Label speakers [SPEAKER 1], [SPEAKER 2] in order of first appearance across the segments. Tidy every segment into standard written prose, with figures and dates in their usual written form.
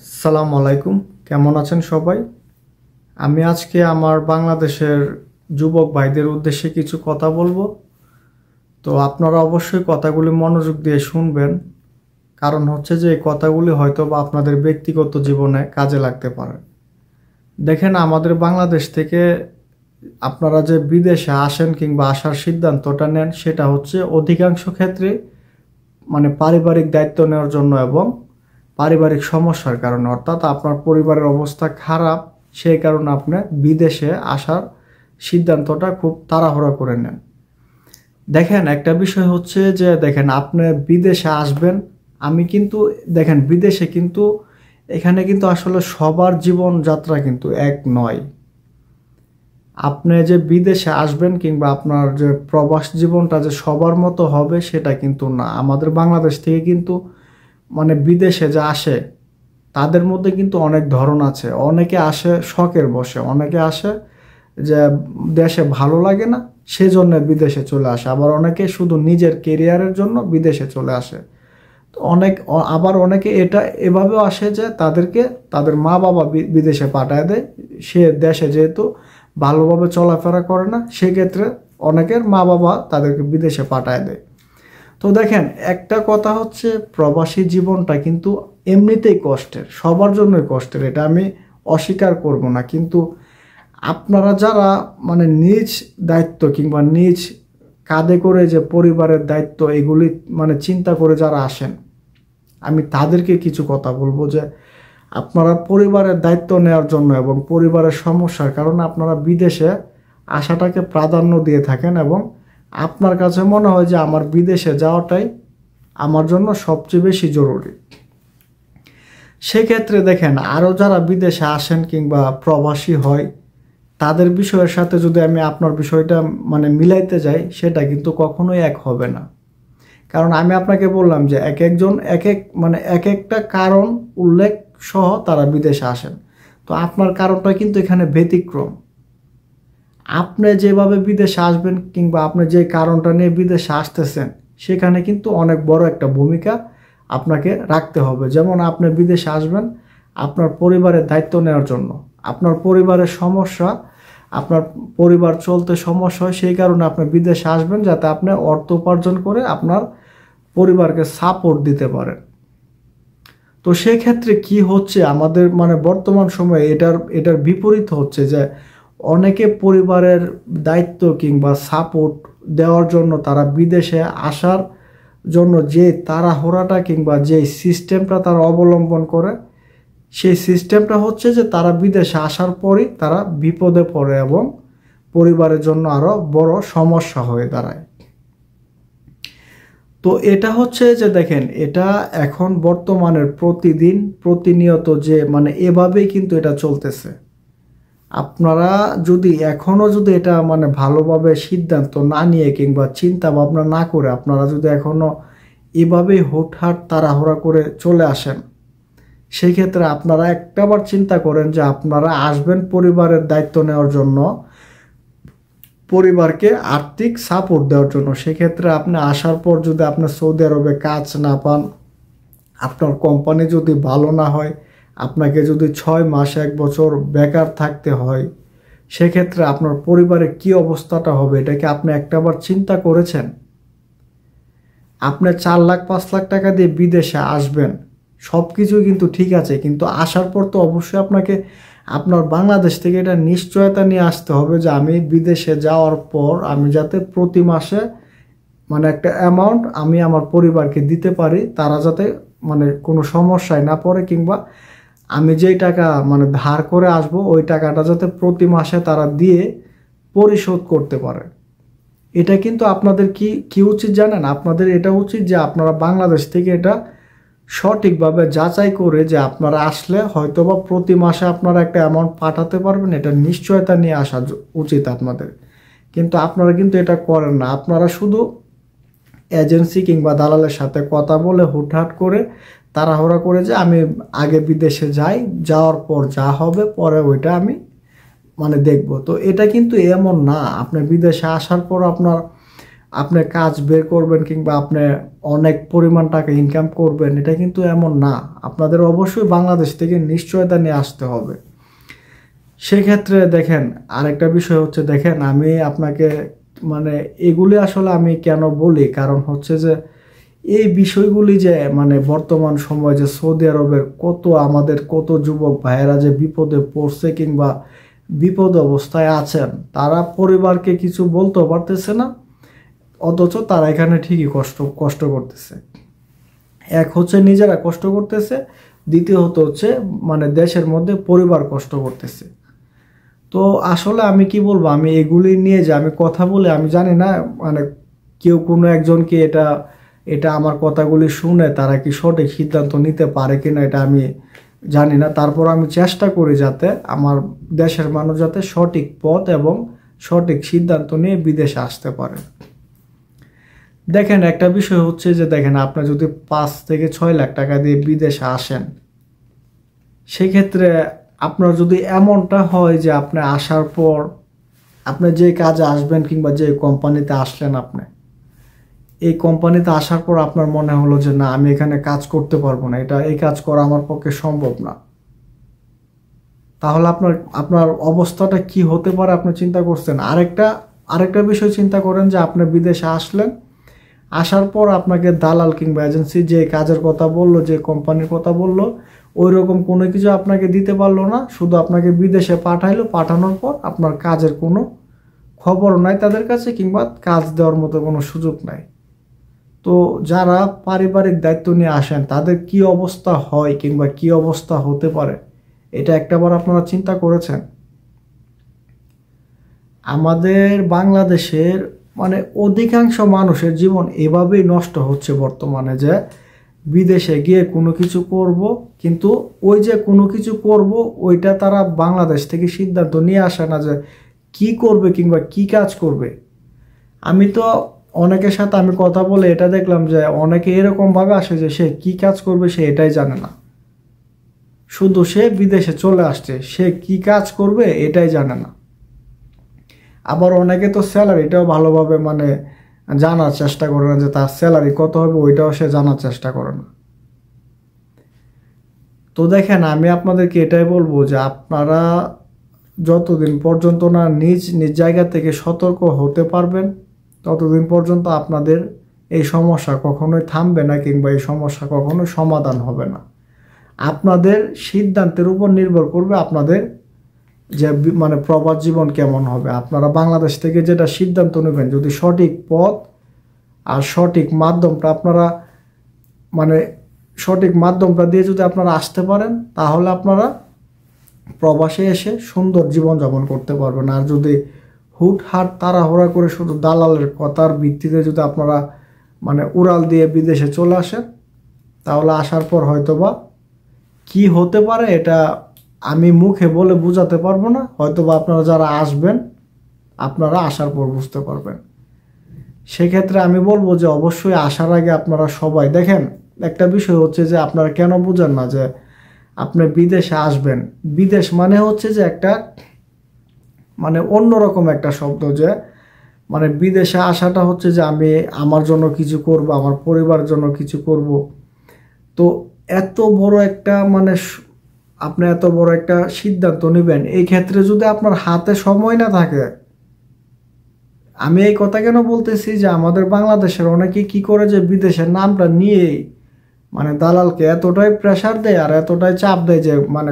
[SPEAKER 1] আসসালামু আলাইকুম। কেমন আছেন সবাই? আমি আজকে আমার বাংলাদেশের যুবক ভাইদের উদ্দেশ্যে কিছু কথা বলবো। তো আপনারা অবশ্যই কথাগুলি মনোযোগ দিয়ে শুনবেন, কারণ হচ্ছে যে এই কথাগুলি হয়তো বা আপনাদের ব্যক্তিগত জীবনে কাজে লাগতে পারে। দেখেন, আমাদের বাংলাদেশ থেকে আপনারা যে বিদেশে আসেন কিংবা আসার সিদ্ধান্তটা নেন, সেটা হচ্ছে অধিকাংশ ক্ষেত্রে পারিবারিক দায়িত্ব নেওয়ার জন্য এবং পারিবারিক সমস্যার কারণে, অর্থাৎ আপনার পরিবারের অবস্থা খারাপ, সেই কারণে আপনি বিদেশে আসার সিদ্ধান্তটা খুব তাড়াহুড়া করে নেন। দেখেন, একটা বিষয় হচ্ছে যে দেখেন, আপনি বিদেশে আসবেন, আমি কিন্তু দেখেন বিদেশে কিন্তু এখানে কিন্তু আসলে সবার জীবনযাত্রা কিন্তু এক নয়। আপনি যে বিদেশে আসবেন কিংবা আপনার যে প্রবাস জীবনটা যে সবার মতো হবে সেটা কিন্তু না। আমাদের বাংলাদেশ থেকে কিন্তু বিদেশে যে আসে তাদের মধ্যে কিন্তু অনেক ধরন আছে। অনেকে আসে শখের বশে, অনেকে আসে যে দেশে ভালো লাগে না সেজন্য বিদেশে চলে আসে, আবার অনেকে শুধু নিজের কেরিয়ারের জন্য বিদেশে চলে আসে। তো আবার অনেকে এটা এভাবেও আসে যে তাদেরকে তাদের মা বাবা বিদেশে পাঠায় দেয়। সে দেশে যেহেতু ভালোভাবে চলাফেরা করে না, সেক্ষেত্রে অনেকের মা বাবা তাদেরকে বিদেশে পাঠায় দেয়। তো দেখেন, একটা কথা হচ্ছে প্রবাসী জীবনটা কিন্তু এমনিতেই কষ্টের, সবার জন্যই কষ্টের, এটা আমি অস্বীকার করব না। কিন্তু আপনারা যারা নিজ দায়িত্ব কিংবা নিজ কাঁধে করে যে পরিবারের দায়িত্ব এগুলি চিন্তা করে যারা আসেন, আমি তাদেরকে কিছু কথা বলবো যে আপনারা পরিবারের দায়িত্ব নেওয়ার জন্য এবং পরিবারের সমস্যার কারণে আপনারা বিদেশে আসাটাকে প্রাধান্য দিয়ে থাকেন এবং আপনার কাছে মনে হয় যে আমার বিদেশে যাওয়াটাই আমার জন্য সবচেয়ে বেশি জরুরি। সেক্ষেত্রে দেখেন, আরও যারা বিদেশে আসেন কিংবা প্রবাসী হয় তাদের বিষয়ের সাথে যদি আমি আপনার বিষয়টা মিলাইতে যাই, সেটা কিন্তু কখনোই এক হবে না। কারণ আমি আপনাকে বললাম যে এক একজন এক একটা কারণ উল্লেখ সহ তারা বিদেশে আসেন। তো আপনার কারণটা কিন্তু এখানে ব্যতিক্রম। আপনি যেভাবে বিদেশে আসবেন কিংবা আপনি যে কারণটা নিয়ে বিদেশে আসতেছেন, সেখানে কিন্তু অনেক বড় একটা ভূমিকা আপনাকে রাখতে হবে। যেমন আপনি বিদেশে আসবেন আপনার পরিবারের দায়িত্ব নেওয়ার জন্য, আপনার পরিবারের সমস্যা, আপনার পরিবার চলতে সমস্যা হয়, সেই কারণে আপনি বিদেশে আসবেন যাতে আপনি অর্থ উপার্জন করে আপনার পরিবারকে সাপোর্ট দিতে পারেন। তো সেক্ষেত্রে কি হচ্ছে, আমাদের বর্তমান সময়ে এটার বিপরীত হচ্ছে যে অনেকে পরিবারের দায়িত্ব কিংবা সাপোর্ট দেওয়ার জন্য তারা বিদেশে আসার জন্য যে তাড়াহুড়াটা কিংবা যে সিস্টেমটা তারা অবলম্বন করে, সেই সিস্টেমটা হচ্ছে যে তারা বিদেশে আসার পরই তারা বিপদে পড়ে এবং পরিবারের জন্য আরও বড় সমস্যা হয়ে দাঁড়ায়। তো এটা হচ্ছে যে দেখেন, এটা এখন বর্তমানের প্রতিদিন প্রতিনিয়ত যে এভাবেই কিন্তু এটা চলতেছে। আপনারা যদি এখনও যদি এটা ভালোভাবে সিদ্ধান্ত না নিয়ে কিংবা চিন্তা ভাবনা না করে আপনারা যদি এখনও এভাবেই হুটহাট তাড়াহুড়া করে চলে আসেন, সেই ক্ষেত্রে আপনারা একটাবার চিন্তা করেন যে আপনারা আসবেন পরিবারের দায়িত্ব নেওয়ার জন্য, পরিবারকে আর্থিক সাপোর্ট দেওয়ার জন্য। সেক্ষেত্রে আপনি আসার পর যদি আপনি সৌদি আরবে কাজ না পান, আপনার কোম্পানি যদি ভালো না হয়, আপনাকে যদি 6 মাস 1 বছর বেকার থাকতে হয়, সেক্ষেত্রে আপনার পরিবারের কি অবস্থাটা হবে, এটাকে আপনি একটাবার চিন্তা করেছেন? আপনি 4 লাখ 5 লাখ টাকা দিয়ে বিদেশে আসবেন, সব কিছুই কিন্তু ঠিক আছে, কিন্তু আসার পর তো অবশ্যই আপনাকে আপনার বাংলাদেশ থেকে এটা নিশ্চয়তা নিয়ে আসতে হবে যে আমি বিদেশে যাওয়ার পর আমি যাতে প্রতি মাসে একটা অ্যামাউন্ট আমি আমার পরিবারকে দিতে পারি, তারা যাতে কোনো সমস্যায় না পড়ে, কিংবা আমি যেই টাকা ধার করে আসব ওই টাকাটা যাতে প্রতি মাসে তারা দিয়ে পরিশোধ করতে পারে। এটা কিন্তু আপনাদের কি উচিত জানেন? আপনাদের এটা উচিত যে আপনারা বাংলাদেশ থেকে এটা সঠিকভাবে যাচাই করে যে আপনারা আসলে হয়তোবা প্রতি মাসে আপনারা একটা অ্যামাউন্ট পাঠাতে পারবেন, এটা নিশ্চয়তা নিয়ে আসা উচিত আপনাদের। কিন্তু আপনারা কিন্তু এটা করেন না। আপনারা শুধু এজেন্সি কিংবা দালালের সাথে কথা বলে হুটহাট করে তাড়াহুড়া করে যে আমি আগে বিদেশে যাই, যাওয়ার পর যা হবে পরে ওইটা আমি দেখব। তো এটা কিন্তু এমন না। আপনি বিদেশে আসার পর আপনার আপনি কাজ বের করবেন কিংবা আপনি অনেক পরিমাণ টাকা ইনকাম করবেন, এটা কিন্তু এমন না। আপনাদের অবশ্যই বাংলাদেশ থেকে নিশ্চয়তা নিয়ে আসতে হবে। সেক্ষেত্রে দেখেন, আরেকটা বিষয় হচ্ছে, দেখেন আমি আপনাকে মানে এগুলি আসলে আমি কেন বলি, কারণ হচ্ছে যে এই বিষয়গুলি যে মানে বর্তমান সময় যে সৌদি আরবের আমাদের কত যুবক ভাইয়েরা যে বিপদে পড়ছে কিংবা বিপদ অবস্থায় আছেন, তারা পরিবারকে কিছু বলতেও পারতেছে না, অথচ তারা এখানে ঠিকই কষ্ট করতেছে। এক হচ্ছে নিজেরা কষ্ট করতেছে, দ্বিতীয়ত হচ্ছে মানে দেশের মধ্যে পরিবার কষ্ট করতেছে। তো আসলে আমি কি বলবো, আমি এগুলি নিয়ে যে আমি কথা বলে, আমি জানি না মানে কেউ কোনো একজনকে এটা আমার কথাগুলি শুনে তারা কি সঠিক সিদ্ধান্ত নিতে পারে কিনা এটা আমি জানি না। তারপর আমি চেষ্টা করি যাতে আমার দেশের মানুষ যাতে সঠিক পথ এবং সঠিক সিদ্ধান্ত নিয়ে বিদেশে আসতে পারে। দেখেন একটা বিষয় হচ্ছে যে, দেখেন আপনি যদি 5 থেকে 6 লাখ টাকা দিয়ে বিদেশে আসেন, সেক্ষেত্রে আপনার যদি এমনটা হয় যে আপনি আসার পর আপনি যে কাজে আসবেন কিংবা যে কোম্পানিতে আসলেন, আপনি এই কোম্পানিতে আসার পর আপনার মনে হলো যে না, আমি এখানে কাজ করতে পারবো না, এই কাজ করা আমার পক্ষে সম্ভব না, তাহলে আপনার অবস্থাটা কি হতে পারে আপনি চিন্তা করছেন? আরেকটা বিষয় চিন্তা করেন যে আপনি বিদেশে আসলেন, আসার পর আপনাকে দালাল কিংবা এজেন্সি যে কাজের কথা বললো, যে কোম্পানির কথা বললো, ওই রকম কোনো কিছু আপনাকে দিতে পারলো না, শুধু আপনাকে বিদেশে পাঠাইলো, পাঠানোর পর আপনার কাজের কোনো খবর নাই তাদের কাছে কিংবা কাজ দেওয়ার মতো কোনো সুযোগ নাই। তো যারা পারিবারিক দায়িত্ব নিয়ে আসেন তাদের কি অবস্থা হয় কিংবা কি অবস্থা হতে পারে, এটা একটাবার আপনারা চিন্তা করেছেন? আমাদের বাংলাদেশের মানে অধিকাংশ মানুষের জীবন এভাবেই নষ্ট হচ্ছে বর্তমানে, যে বিদেশে গিয়ে কোনো কিছু করব, কিন্তু ওই যে কোনো কিছু করব ওইটা তারা বাংলাদেশ থেকে সিদ্ধান্ত নিয়ে আসে না যে কি করবে কিংবা কি কাজ করবে। আমি তো অনেকের সাথে আমি কথা বলে এটা দেখলাম যে অনেকে এরকমভাবে আসে যে সে কি কাজ করবে সে এটাই জানে না, শুধু সে বিদেশে চলে আসছে, সে কি কাজ করবে এটাই জানে না। আবার অনেকে তো স্যালারিটাও ভালোভাবে মানে জানার চেষ্টা করে না, যে তার স্যালারি কত হবে ওইটাও সে জানার চেষ্টা করে না। তো দেখেন, আমি আপনাদেরকে এটাই বলবো যে আপনারা যতদিন পর্যন্ত না নিজ জায়গা থেকে সতর্ক হতে পারবেন, ততদিন পর্যন্ত আপনাদের এই সমস্যা কখনোই থামবে না কিংবা এই সমস্যা কখনোই সমাধান হবে না। আপনাদের সিদ্ধান্তের উপর নির্ভর করবে আপনাদের যে মানে প্রবাস জীবন কেমন হবে। আপনারা বাংলাদেশ থেকে যেটা সিদ্ধান্ত নেবেন, যদি সঠিক পথ আর সঠিক মাধ্যমটা আপনারা মানে সঠিক মাধ্যমটা দিয়ে যদি আপনারা আসতে পারেন, তাহলে আপনারা প্রবাসে এসে সুন্দর জীবনযাপন করতে পারবেন। আর যদি হুটহাট তাড়াহুড়া করে শুধু দালালের কথার ভিত্তিতে যদি আপনারা মানে উড়াল দিয়ে বিদেশে চলে আসেন, তাহলে আসার পর হয়তোবা কি হতে পারে এটা আমি মুখে বলে বোঝাতে পারবো না। হয়তোবা আপনারা যারা আসবেন আপনারা আসার পর বুঝতে পারবেন। সেক্ষেত্রে আমি বলবো যে অবশ্যই আসার আগে আপনারা সবাই দেখেন, একটা বিষয় হচ্ছে যে আপনারা কেন বুঝেন না যে আপনি বিদেশে আসবেন। বিদেশ মানে হচ্ছে যে একটা মানে অন্যরকম একটা শব্দ, যে মানে বিদেশে আসাটা হচ্ছে যে আমি আমার জন্য কিছু করব, আমার পরিবারের জন্য কিছু করব। তো এত বড় একটা মানে আপনি এত বড় একটা সিদ্ধান্ত নেবেন, এই ক্ষেত্রে যদি আপনার হাতে সময় না থাকে, আমি এই কথা কেন বলতেছি যে আমাদের বাংলাদেশের অনেকে কি করে যে বিদেশের নামটা নিয়েই মানে দালালকে এতটাই প্রেসার দেয় আর এতটাই চাপ দেয় যে মানে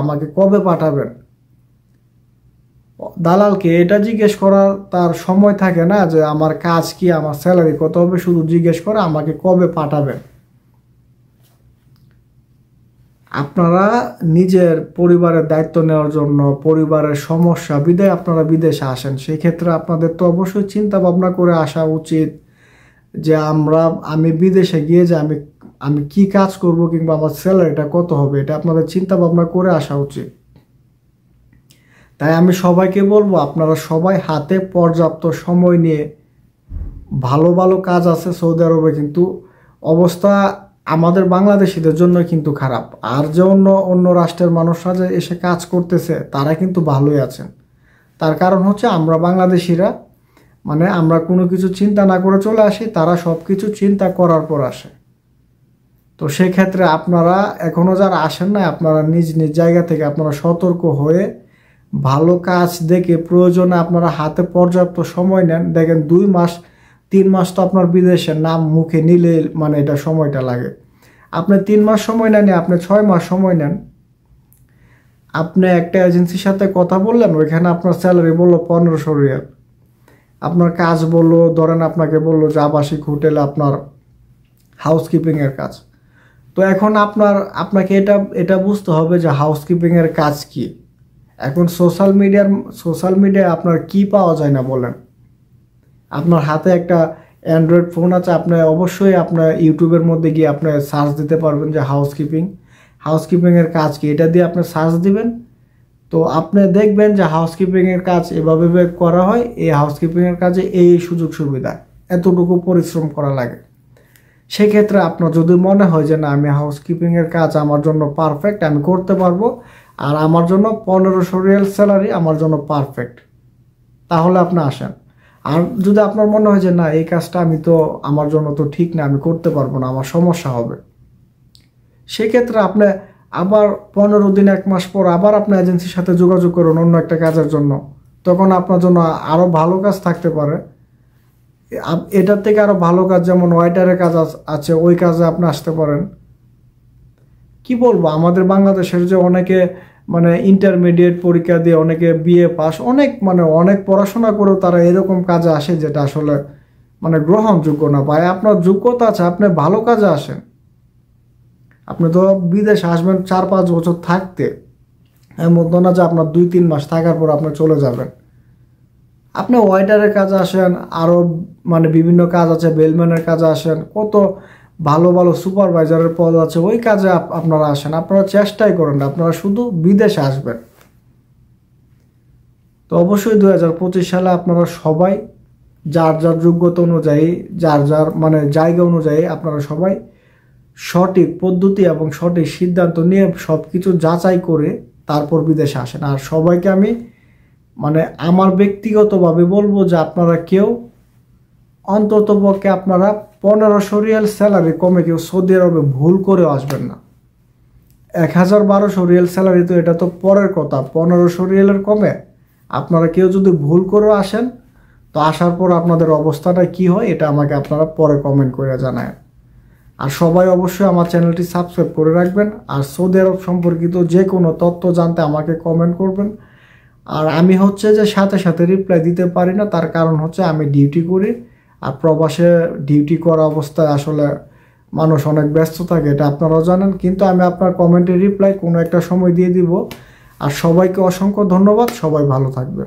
[SPEAKER 1] আমাকে কবে পাঠাবেন। দালালকে এটা জিজ্ঞেস করার তার সময় থাকে না যে আমার কাজ কি, আমার স্যালারি কত হবে, শুধু জিজ্ঞেস করে আমাকে কবে পাঠাবেন। আপনারা নিজের পরিবারের দায়িত্ব নেওয়ার জন্য, পরিবারের সমস্যা বিদায় আপনারা বিদেশে আসেন, সেই ক্ষেত্রে আপনাদের তো অবশ্যই চিন্তা ভাবনা করে আসা উচিত যে আমি বিদেশে গিয়ে যে আমি কি কাজ করব কিংবা আমার স্যালারিটা কত হবে, এটা আপনাদের চিন্তা ভাবনা করে আসা উচিত। তাই আমি সবাইকে বলবো আপনারা সবাই হাতে পর্যাপ্ত সময় নিয়ে, ভালো ভালো কাজ আছে সৌদি আরবে, কিন্তু অবস্থা আমাদের বাংলাদেশিদের জন্য কিন্তু খারাপ। আর যে অন্য রাষ্ট্রের মানুষরা যে এসে কাজ করতেছে তারা কিন্তু ভালোই আছেন। তার কারণ হচ্ছে আমরা বাংলাদেশিরা মানে আমরা কোনো কিছু চিন্তা না করে চলে আসি, তারা সব কিছু চিন্তা করার পর আসে। তো সেক্ষেত্রে আপনারা এখনও যারা আসেন না, আপনারা নিজ নিজ জায়গা থেকে আপনারা সতর্ক হয়ে ভালো কাজ দেখে প্রয়োজনে আপনারা হাতে পর্যাপ্ত সময় নেন। দেখেন 2 মাস 3 মাস তো আপনার বিদেশের নাম মুখে নিলে মানে এটা সময়টা লাগে। আপনি 3 মাস সময় নেন, আপনি 6 মাস সময় নেন। আপনি একটা এজেন্সির সাথে কথা বললেন, ওইখানে আপনার স্যালারি বললো 1500 রিয়াল। আপনার কাজ বললো, ধরেন আপনাকে বললো যে আবাসিক হোটেলে আপনার হাউসকিপিংয়ের কাজ। তো এখন আপনাকে এটা বুঝতে হবে যে হাউসকিপিংয়ের কাজ কি। এখন সোশ্যাল মিডিয়ায় আপনার কি পাওয়া যায় না বলেন? আপনার হাতে একটা অ্যান্ড্রয়েড ফোন আছে, আপনি অবশ্যই আপনার ইউটিউবের মধ্যে গিয়ে আপনি সার্চ দিতে পারবেন যে হাউসকিপিংয়ের কাজ কি। এটা দিয়ে আপনি সার্চ দিবেন, তো আপনি দেখবেন যে হাউসকিপিংয়ের কাজ এভাবে করা হয়, এই হাউসকিপিংয়ের কাজে এই সুযোগ সুবিধা, এতটুকু পরিশ্রম করা লাগে। সেক্ষেত্রে আপনার যদি মনে হয় যে না, আমি হাউসকিপিংয়ের কাজ আমার জন্য পারফেক্ট, আমি করতে পারবো, আর আমার জন্য 1500 রিয়াল স্যালারি আমার জন্য পারফেক্ট, তাহলে আপনি আসেন। আর যদি আপনার মনে হয় যে না, এই কাজটা আমার জন্য তো ঠিক না, আমি করতে পারবো না, আমার সমস্যা হবে, সেক্ষেত্রে আপনি আবার 15 দিন 1 মাস পর আবার আপনার এজেন্সির সাথে যোগাযোগ করুন অন্য একটা কাজের জন্য। তখন আপনার জন্য আরও ভালো কাজ থাকতে পারে, এটার থেকে আরও ভালো কাজ, যেমন ওয়েটারের কাজ আছে, ওই কাজে আপনি আসতে পারেন। কি বলবো, আমাদের বাংলাদেশের যে অনেকে মানে ইন্টারমিডিয়েট পরীক্ষা দিয়ে অনেকে বিএ পাস, অনেক পড়াশোনা করেও তারা এরকম কাজে আসে যেটা আসলে মানে গ্রহণযোগ্য না। ভাই, আপনার যোগ্যতা আছে, আপনি ভালো কাজে আসেন। আপনি তো বিদেশে আসবেন 4-5 বছর থাকতে, এমন না যে আপনার 2-3 মাস থাকার পর আপনি চলে যাবেন। আপনি ওয়েটারের কাজে আসেন, আরও মানে বিভিন্ন কাজ আছে, বেলম্যানের কাজে আসেন, কত ভালো ভালো সুপারভাইজারের পদ আছে, ওই কাজে আপনারা আসেন। আপনারা চেষ্টাই করেন না, আপনারা শুধু বিদেশে আসবেন। তো অবশ্যই 2025 সালে আপনারা সবাই যার যার যোগ্যতা অনুযায়ী, যার যার মানে জায়গা অনুযায়ী আপনারা সবাই সঠিক পদ্ধতি এবং সঠিক সিদ্ধান্ত নিয়ে সব কিছু যাচাই করে তারপর বিদেশে আসেন। আর সবাইকে আমি মানে আমার ব্যক্তিগতভাবে বলবো যে আপনারা কেউ অন্ততপক্ষে আপনারা 1500 রিয়াল স্যালারি কমে কেউ সৌদি আরবে ভুল করেও আসবেন না। 1000-1200 রিয়াল স্যালারি তো এটা তো পরের কথা, 1500 রিয়ালের কমে আপনারা কেউ যদি ভুল করেও আসেন, তো আসার পর আপনাদের অবস্থাটা কি হয় এটা আমাকে আপনারা পরে কমেন্ট করে জানায়। আর সবাই অবশ্যই আমার চ্যানেলটি সাবস্ক্রাইব করে রাখবেন। আর সৌদি আরব সম্পর্কিত যে কোনো তথ্য জানতে আমাকে কমেন্ট করবেন। আর আমি যে সাথে সাথে রিপ্লাই দিতে পারি না, তার কারণ আমি ডিউটি করি। আর প্রবাসে ডিউটি করা অবস্থায় আসলে মানুষ অনেক ব্যস্ত থাকে, এটা আপনারাও জানেন। কিন্তু আমি আপনার কমেন্টের রিপ্লাই কোনো একটা সময় দিয়ে দিব। আর সবাইকে অসংখ্য ধন্যবাদ, সবাই ভালো থাকবে।